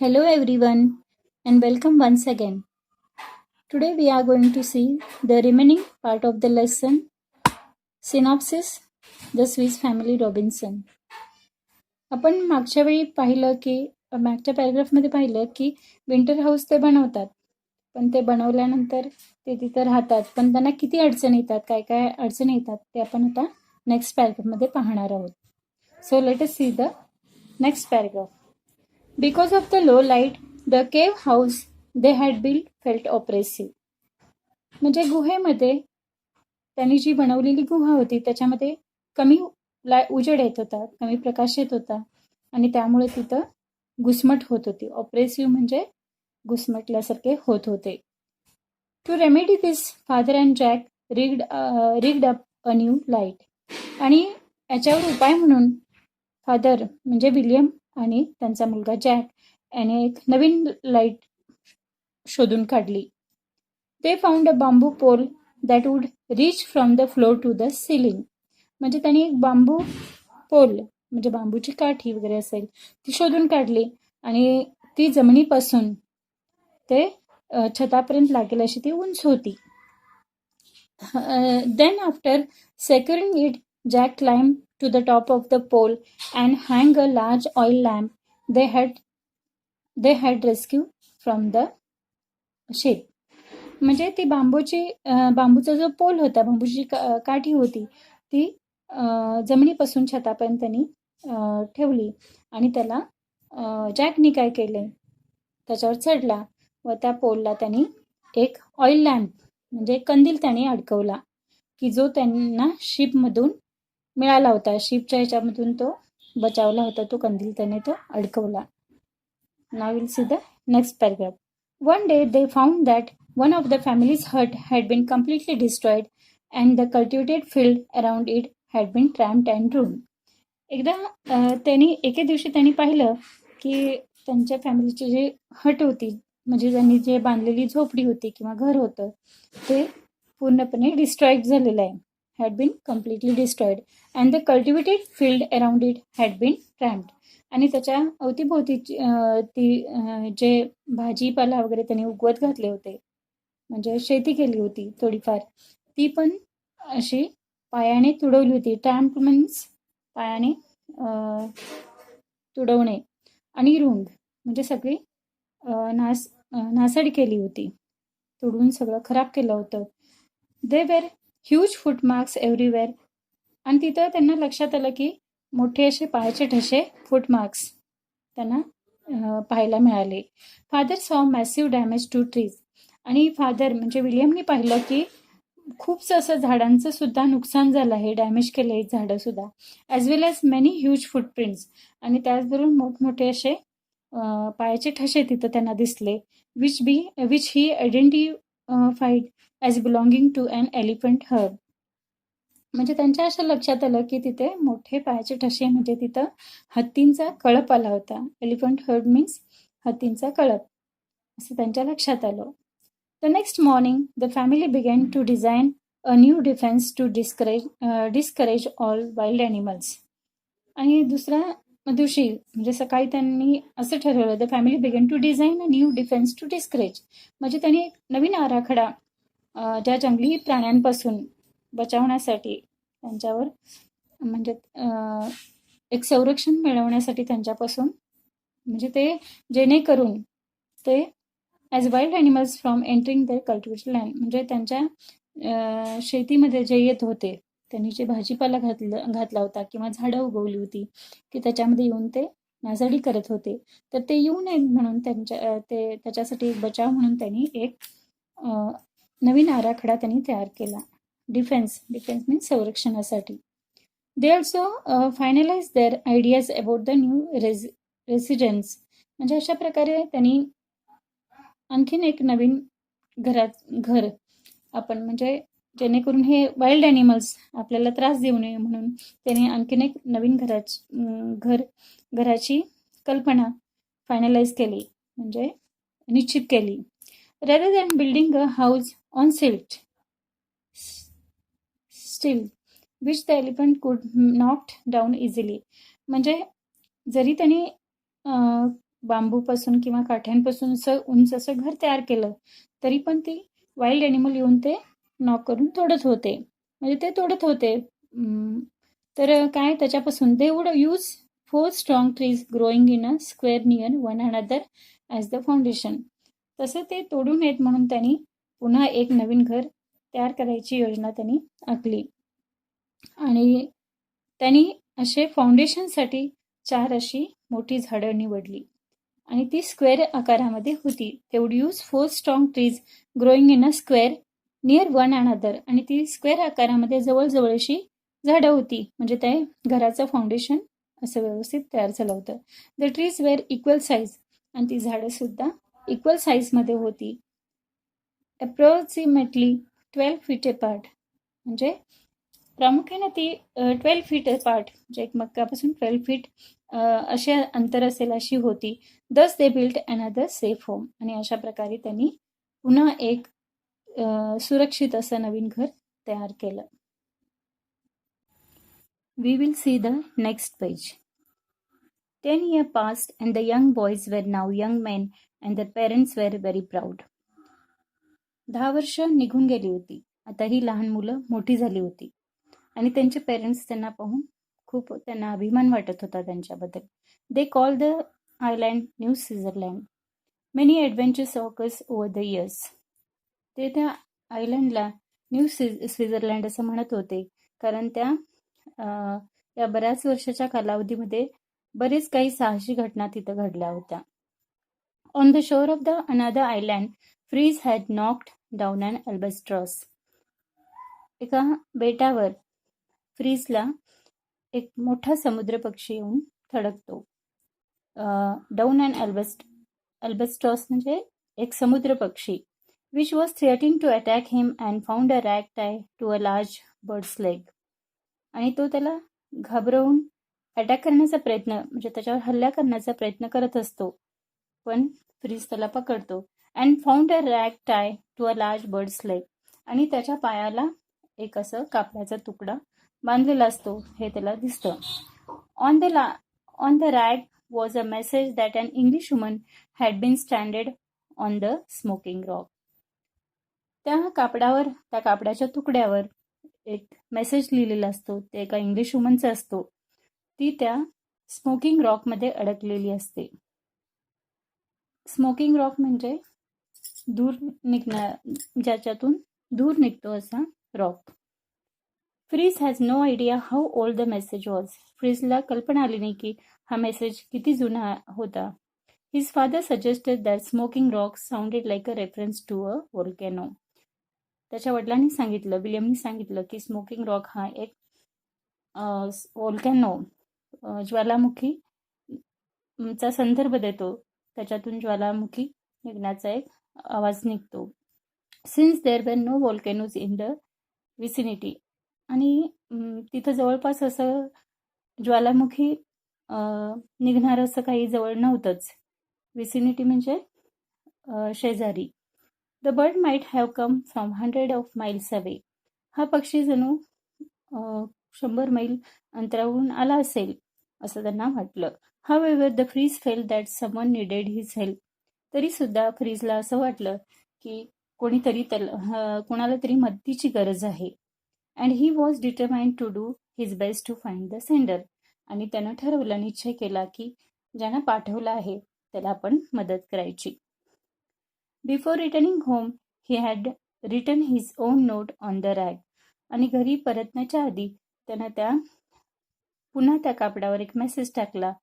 Hello everyone and welcome once again. Today we are going to see the remaining part of the lesson Synopsis The Swiss Family Robinson. आपण मागच्या वेळी पाहिलं की मागच्या पॅराग्राफमध्ये पाहिलं की विंटर हाऊस ते बनवतात, पण ते बनवल्यानंतर ते तिथं राहतात, पण त्यांना किती अडचण येतात, काय काय अडचणी येतात ते आपण आता नेक्स्ट पॅराग्राफमध्ये पाहणार आहोत. So let us C the next paragraph. Because of the low light, the cave house they had built felt oppressive. म्हणजे गुहेमध्ये त्यांनी जी बनवलेली गुहा होती त्याच्यामध्ये कमी उजेड येत होता, कमी प्रकाश येत होता आणि त्यामुळे तिथं घुसमट होत होती. ऑप्रेसिव्ह म्हणजे घुसमटल्यासारखे होत होते. To remedy this father and Jack rigged up a new light. आणि याच्यावर उपाय म्हणून फादर म्हणजे विलियम आणि त्यांचा मुलगा जॅक याने एक नवीन लाईट शोधून काढली. They found a bamboo pole that would reach from the floor to the ceiling. म्हणजे त्यांनी एक बांबू पोल म्हणजे बांबूची काठी वगैरे असेल ती शोधून काढली आणि ती जमिनीपासून ते छतापर्यंत लागेल अशी ती उंच होती. Then after securing it Jack climb to the top of the pole and hang a large oil lamp they had rescued from the ship. म्हणजे ती बांबूचा जो पोल होता, बांबूची काठी होती ती जमिनीपासून छतापर्यंत त्यांनी ठेवली आणि त्याला जॅकनी काय केले, त्याच्यावर चढला व त्या पोलला त्यांनी एक ऑइल लॅम्प म्हणजे कंदील त्यांनी अडकवला की जो त्यांना शिपमधून मिळाला होता. शिपच्या ह्याच्यामधून तो बचावला होता, तो कंदील त्याने तो अडकवला. Now will see the next paragraph. One day they found that one of the families hut had been completely destroyed and the cultivated field around it had been tramped and ruined. एकदा एके दिवशी त्यांनी पाहिलं की त्यांच्या फॅमिलीची जी हट होती म्हणजे त्यांनी जे बांधलेली झोपडी होती किंवा घर होतं ते पूर्णपणे डिस्ट्रॉइड झालेलं आहे. had been completely destroyed and the cultivated field around it had been trampled. आणि त्याच्या अवतीभोवती जे भाजीपाला वगैरे त्यांनी उगवत घातले होते म्हणजे शेती केली होती थोडीफार, ती पण अशी पायाने तुडवली होती. ट्रॅम्प मीन्स पायाने तुडवणे आणि रुंड म्हणजे सगळी नासाडी केली होती, तुडवून सगळं खराब केलं होतं. They were huge footmarks everywhere. आणि तिथं त्यांना लक्षात आलं की मोठे असे पायाचे ठसे फुटमार्क्स त्यांना पाहायला मिळाले. फादर सॉ मॅसिव्ह डॅमेज टू ट्रीज. आणि फादर म्हणजे विलियमनी पाहिलं की खूपच असं झाडांचं सुद्धा नुकसान झालं आहे, डॅमेज केलं आहे झाडं सुद्धा. As well as many huge footprints. आणि त्याचबरोबर मोठमोठे असे पायाचे ठसे तिथं त्यांना दिसले. Which he identified as belonging to an elephant herd. म्हणजे त्यांच्या असं लक्षात आलं की तिथे मोठे पायाचे ठसे म्हणजे तिथं हत्तींचा कळप आला होता. एलिफंट हर्ब मीन्स हत्तींचा कळप असं त्यांच्या लक्षात आलं. The next morning the family began to design a new defence to discourage all wild animals. आणि दुसऱ्या दिवशी म्हणजे सकाळी त्यांनी असं ठरवलं, the family began to design a new defence to discourage. म्हणजे त्यांनी नवीन आराखडा ज्या जंगली प्राण्यांपासून बचावण्यासाठी त्यांच्यावर म्हणजे एक संरक्षण मिळवण्यासाठी त्यांच्यापासून म्हणजे ते जेणेकरून ते as wild animals from entering the cultivated land म्हणजे त्यांच्या शेतीमध्ये जे येत होते, त्यांनी जे भाजीपाला घातला होता किंवा झाडं उगवली होती की त्याच्यामध्ये येऊन ते नासाडी करत होते, तर ते येऊ नयेत म्हणून त्याच्यासाठी एक बचाव म्हणून त्यांनी एक नवीन आराखडा त्यांनी तयार केला. डिफेन्स मीन्स संरक्षणासाठी. They also finalise their ideas about the new residence. म्हणजे अशा प्रकारे त्यांनी आणखीन एक नवीन घर आपण म्हणजे जेणेकरून हे वाईल्ड ॲनिमल्स आपल्याला त्रास देऊ नये म्हणून त्याने आणखीन एक नवीन घराची कल्पना फायनलाइज केली म्हणजे निश्चित केली. Rather than building a house on steel which the elephant कुड नॉक डाऊन इझिली. म्हणजे जरी त्यांनी बांबूपासून किंवा काठ्यांपासून असं उंच असं घर तयार केलं, तरी पण ती वाईल्ड ॲनिमल येऊन ते नॉक करून तोडत होते. म्हणजे ते तोडत होते. तर काय त्याच्यापासून they would use 4 strong trees growing in a square near one another as the foundation. तसं ते तोडू नयेत म्हणून त्यांनी पुन्हा एक नवीन घर तयार करायची योजना त्यांनी आखली. आणि त्यांनी असे फाउंडेशनसाठी 4 अशी मोठी झाडं निवडली आणि ती स्क्वेअर आकारामध्ये होती. They would use 4 strong trees growing in a square near one another. आणि ती स्क्वेअर आकारामध्ये जवळजवळ अशी झाडं होती. म्हणजे ते घराचं फाउंडेशन असं व्यवस्थित तयार झालं होतं. The trees were equal size. आणि ती झाडं सुद्धा इक्वल साईजमध्ये होती. Approximately 12 feet apart. म्हणजे प्रामुख्याने ती 12 फीट अपार्ट, म्हणजे एकमेकापासून 12 फीट असे अंतर असेल अशी होती. दस they built another safe home. आणि अशा प्रकारे त्यांनी पुन्हा एक सुरक्षित असं नवीन घर तयार केलं. We will see the next page. 10 years passed and the young boys were now young men and their parents were very proud. 10 वर्ष निघून गेली होती. आता ही लहान मुलं मोठी झाली होती आणि त्यांचे पेरेंट्स त्यांना पाहून खूप त्यांना अभिमान वाटत होता त्यांच्याबद्दल. They call the island new Switzerland. Many adventures occurs over the years. ते त्या आयलँडला न्यू स्वित्झर्लंड असं म्हणत होते, कारण या बऱ्याच वर्षाच्या कालावधीमध्ये बरेच काही साहसी घटना तिथं घडल्या होत्या. On the shore of the another island Fritz had knocked down an albatross. एका बेटावर फ्रीजला एक मोठा समुद्र पक्षी येऊन थडकतो. डाऊन अन अल्बस्ट्रॉस म्हणजे एक समुद्र पक्षी, which was threatening to attack him and found a rag tie to a large bird's leg. आणि तो त्याला घाबरवून अटॅक करण्याचा प्रयत्न, म्हणजे त्याच्यावर हल्ला करण्याचा प्रयत्न करत असतो, पण फ्रीज त्याला पकडतो. And found a rag tie to a large bird's leg. आणि त्याच्या पायाला एक असं कापडाचा तुकडा बांधलेला असतो हे त्याला दिसतं. On the rag was a message that an English woman had been स्टँडेड ऑन द स्मोकिंग रॉक. त्या कापडाच्या तुकड्यावर एक मेसेज लिहिलेला असतो. ते एका इंग्लिश वुमनचा असतो. ती त्या स्मोकिंग रॉकमध्ये अडकलेली असते. स्मोकिंग रॉक म्हणजे ज्याच्यातून धूर निघतो असा rock. Fritz has no idea how old the message was. फ्रीजला कल्पना आली नाही की हा मेसेज किती जुना होता. His father suggested that smoking rock sounded like a reference to a volcano. त्याच्या वडिलांनी सांगितलं, विलियमनी सांगितलं की स्मोकिंग रॉक हा एक व्होल्कॅनो, ज्वालामुखी चा संदर्भ देतो. त्याच्यातून ज्वालामुखी निघण्याचा एक आवाज निघतो. Since there were no volcanoes in the vicinity. आणि तिथं जवळपास असं ज्वालामुखी निघणारं असं काही जवळ नव्हतंच. विसिनिटी म्हणजे शेजारी. The bird might have come from 100 of miles away. हा पक्षी जणू 100 मैल अंतरावरून आला असेल असं त्यांना वाटलं. However the Fritz felt that someone needed his help. तरी सुद्धा फ्रीजला असं वाटलं की कोणाला तरी मदतीची गरज आहे. And he was determined to do his best to find the sender. आणि त्यानं ठरवलं, निश्चय केला की ज्यानं पाठवलं आहे त्याला आपण मदत करायची. Before returning home he had written his own note on the rag. आणि घरी परतण्याच्या आधी त्यानं पुन्हा त्या कापडावर एक मेसेज टाकला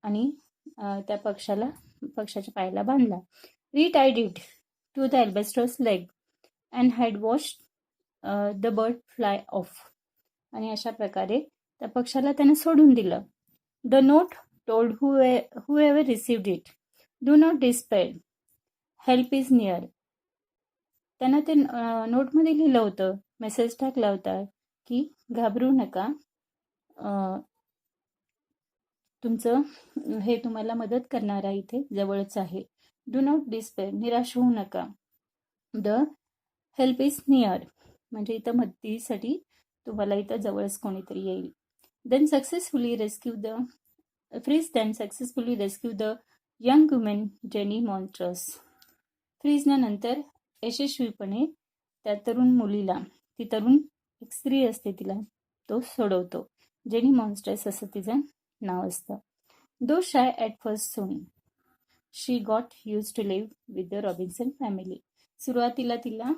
आणि त्या पक्षाच्या पायाला बांधला. Retied it to the albatross leg and had watched the bird fly off. आणि अशा प्रकारे त्या पक्षाला त्यानं सोडून दिलं. The note told whoever received it, do not despair, help is near. त्यानं ते नोटमध्ये लिहिलं होतं, मेसेज टाकला होता की घाबरू नका, तुमचं हे तुम्हाला मदत करणारा इथे जवळच आहे. डू नॉट डिस्पेअर, निराश होऊ नका. द हेल्प इज नियर, म्हणजे इथं मदतीसाठी तुम्हाला इथं जवळच कोणीतरी येईल. Fritz then successfully rescued the young women Jenny Montrose. फ्रीजनं नंतर यशस्वीपणे त्या तरुण मुलीला, ती तरुण एक स्त्री असते, तिला तो सोडवतो. जेनी मॉन्स्ट्रस असं तिचं नाव असतं. Though shy at first soon she got used to live with the Robinson family. सुरुवातीला तिला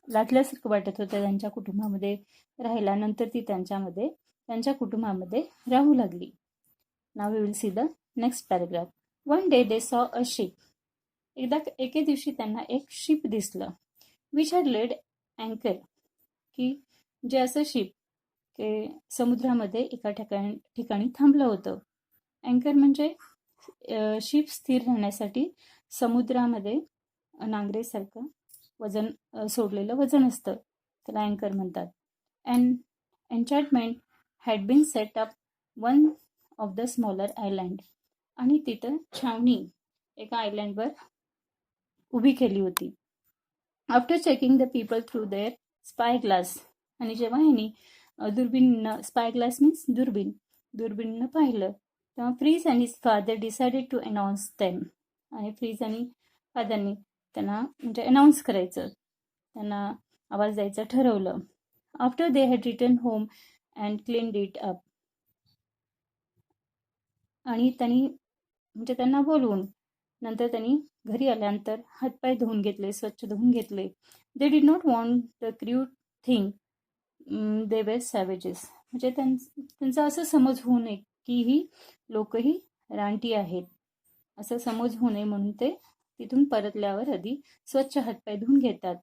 लाजल्यासारखं वाटत होतं त्यांच्या कुटुंबामध्ये राहायला. नंतर ती त्यांच्या कुटुंबामध्ये राहू लागली. Now we will see the next paragraph. One day they saw a ship. एके दिवशी त्यांना एक शिप दिसलं. विच हॅड लेड अँकर, की जे असं शिप के समुद्रामध्ये एका ठिकाणी थांबलं होतं. अँकर म्हणजे शिप स्थिर राहण्यासाठी समुद्रामध्ये नांगरेसारखं वजन सोडलेलं वजन असतं, त्याला अँकर म्हणतात. And enchantment had been set up one of the smaller island. आणि तिथं छावणी एका आयलँडवर उभी केली होती. After checking the people through their spy glass. आणि जेव्हा ह्यांनी दुर्बीणनं, स्पाय ग्लास मीन्स दुर्बीणनं पाहिलं, तेव्हा फ्रीज आणि father decided to announce them. आणि फ्रीज आणि फादरनी त्यांना म्हणजे अनाऊन्स करायचं, त्यांना आवाज द्यायचं ठरवलं. After they had return home and cleaned it up. आणि त्यांना बोलवून नंतर त्यांनी घरी आल्यानंतर हातपाय धुवून घेतले, स्वच्छ धुवून घेतले. They did not want the crew thing they वर सॅवेजेस. म्हणजे त्यांचा असं समज होऊ नये की ही लोकही रानटी आहेत, असं समज होऊ नये म्हणून ते तिथून परतल्यावर आधी स्वच्छ हातपाय धुवून घेतात.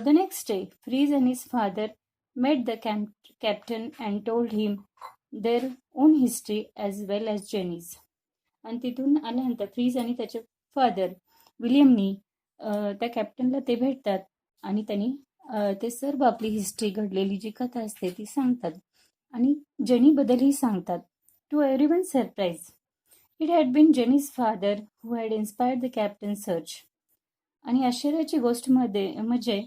The next day Fritz and his father met the captain and told him their own history as well as Jenny's. आणि तिथून आल्यानंतर फ्रीज आणि त्याचे फादर विलियमनी त्या कॅप्टनला ते भेटतात आणि त्यांनी ते सर्व आपली हिस्ट्री, घडलेली जी कथा असते ती सांगतात आणि जेनीबद्दलही सांगतात. To everyone surprise, it had been Jenny's father who had inspired the captain search. आणि आश्चर्याची गोष्ट म्हणजे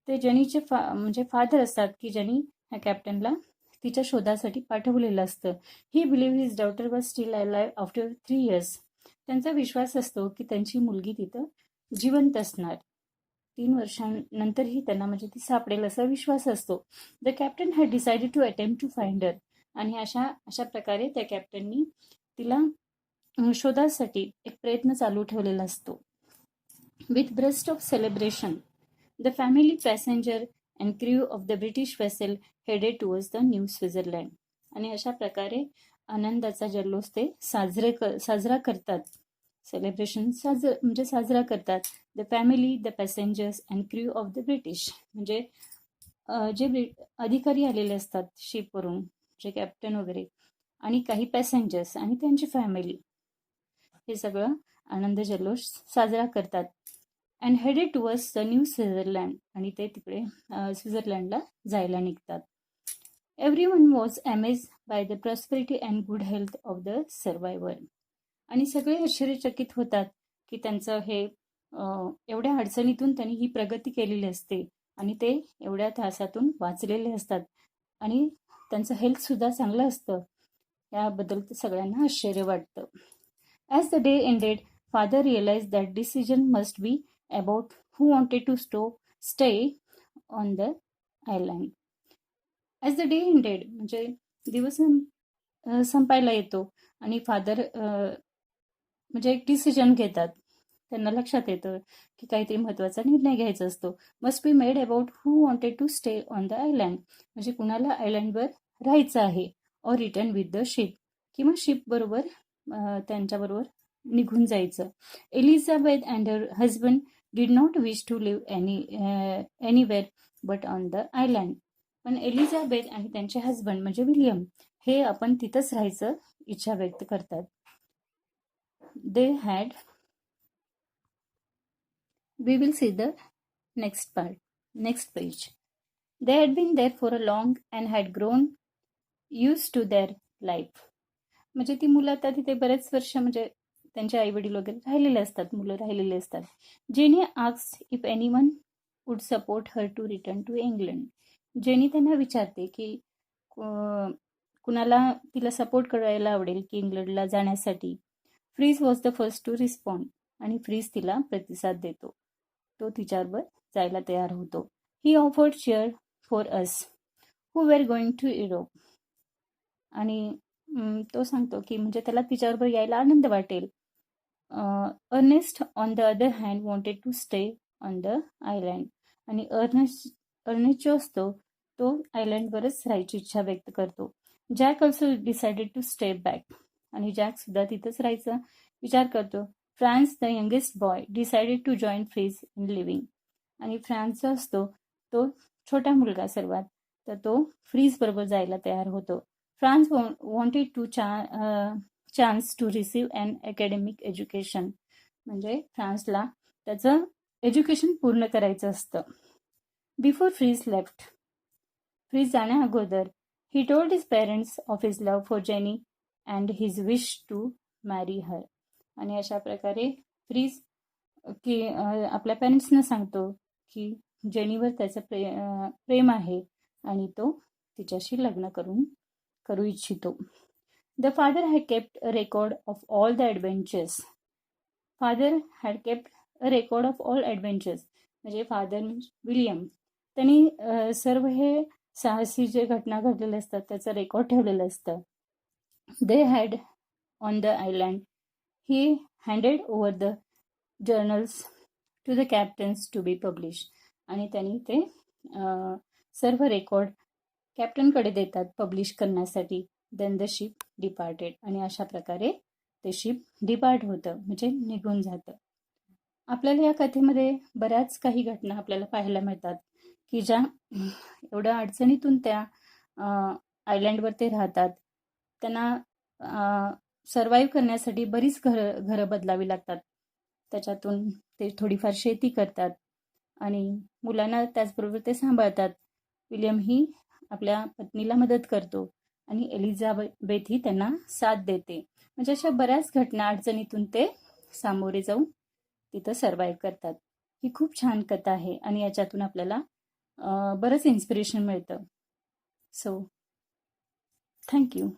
ते जेनीचे म्हणजे फादर असतात की ज्यांनी ह्या कॅप्टनला तिच्या शोधासाठी पाठवलेलं असतं. He believe his daughter was still alive after 3 years. त्यांचा विश्वास असतो की त्यांची मुलगी तिथं जिवंत असणार. 3 वर्षांनंतरही त्यांना म्हणजे ती सापडेल असा विश्वास असतो. The captain had decided to attempt to find her. आणि अशा प्रकारे त्या कॅप्टननी तिला शोधासाठी एक प्रयत्न चालू ठेवलेला असतो. With breast of celebration the family passenger and crew of the British vessel headed towards the new Switzerland. आणि अशा प्रकारे आनंदाचा जल्लोष ते साजरा करतात. सेलिब्रेशन म्हणजे साजरा करतात. The family, the passengers and crew of the British. म्हणजे जे अधिकारी आलेले असतात शिपवरून, जे कॅप्टन वगैरे, आणि काही पॅसेंजर्स आणि त्यांची फॅमिली, हे सगळं आनंद जल्लोष साजरा करतात. And headed towards the new Switzerland. आणि ते तिकडे स्वित्झर्लंडला जायला निघतात. Everyone was amazed by the prosperity and good health of the survivor. आणि सगळे आश्चर्यचकित होतात की त्यांचं हे एवढ्या अडचणीतून त्यांनी ही प्रगती केलेली असते आणि ते एवढ्या त्रासातून वाचलेले असतात आणि त्यांचं हेल्थसुद्धा चांगलं असतं. याबद्दल सगळ्यांना आश्चर्य वाटतं. As the day ended father realise that decision must be about who wanted to stay on the island. As the day ended म्हणजे दिवस संपायला येतो आणि फादर म्हणजे एक डिसिजन घेतात. त्यांना लक्षात येतं की काहीतरी महत्त्वाचा निर्णय घ्यायचा असतो. Must be made about who wanted to stay on the island. म्हणजे कुणाला आयलँडवर राहायचं आहे. Or return with the ship, किंवा शिपबरोबर त्यांच्याबरोबर निघून जायचं. Elizabeth and her husband did not wish to live anywhere but on the island. पण एलिझाबेथ आणि त्यांचे हजबंड म्हणजे विलियम हे आपण तिथंच राहायचं इच्छा व्यक्त करतात. They had, we will see the next page. They had been there for a long and had grown used to their life. म्हणजे ती मुलं आता तिथे बरेच वर्ष म्हणजे त्यांचे आई वडील वगैरे राहिलेले असतात, मुलं राहिलेले असतात. Jenny asked if anyone would support her to return to England. Jenny त्यांना विचारते की कुणाला तिला सपोर्ट करायला आवडेल की इंग्लंडला जाण्यासाठी. Fritz was the first to respond. आणि फ्रीज तिला प्रतिसाद देतो. तो तिच्याबरोबर जायला तयार होतो. He offered chair for us who were going to Europe. आणि तो सांगतो की म्हणजे त्याला तिच्याबरोबर यायला आनंद वाटेल. Ernest on the other hand wanted to stay on the island. आणि अर्नेस्ट जो असतो तो आयलँडवरच राहायची इच्छा व्यक्त करतो. Jack also decided to stay back. आणि जॅक सुद्धा तिथंच राहायचा विचार करतो. Franz the youngest boy decided to join Fritz in leaving. आणि फ्रान्स जो असतो तो छोटा मुलगा सर्वात, तर तो फ्रीज बरोबर जायला तयार होतो. Franz wanted to chance to receive an academic education. म्हणजे फ्रान्सला त्याचं एज्युकेशन पूर्ण करायचं असतं. बिफोर फ्रीज लेफ्ट, फ्रीज जाण्या अगोदर, he told his parents of his love for Jenny and his wish to marry her. आणि अशा प्रकारे फ्रीज की आपल्या पेरेंट्सना सांगतो की जेनीवर त्याचं प्रेम आहे आणि तो तिच्याशी लग्न करू इच्छितो. The father had kept a record of all the adventures. Father had kept a record of all adventures. म्हणजे फादर विलियम त्यांनी सर्व हे साहसी जे घटना घडलेले असतात त्याचं रेकॉर्ड ठेवलेलं असतं. They had on the island he handed over the journals to the captains to be publish. आणि त्यांनी ते सर्व रेकॉर्ड कॅप्टनकडे देतात पब्लिश करण्यासाठी. Then the ship departed. आणि अशा प्रकारे ते शिप डिपार्ट होतं म्हणजे निघून जातं. आपल्याला या कथेमध्ये बऱ्याच काही घटना आपल्याला पाहायला मिळतात की ज्या एवढ्या अडचणीतून त्या आयलँडवर ते राहतात. त्यांना सर्वाईव्ह करण्यासाठी बरीच घरं बदलावी लागतात. त्याच्यातून ते थोडीफार शेती करतात आणि मुलांना त्याचबरोबर ते सांभाळतात. विलियम ही आपल्या पत्नीला मदत करतो आणि एलिझाबेथ ही त्यांना साथ देते. म्हणजे अशा बऱ्याच घटना अडचणीतून ते सामोरे जाऊन तिथं सर्वाईव्ह करतात. ही खूप छान कथा आहे आणि याच्यातून आपल्याला बरंच इन्स्पिरेशन मिळतं. So thank you.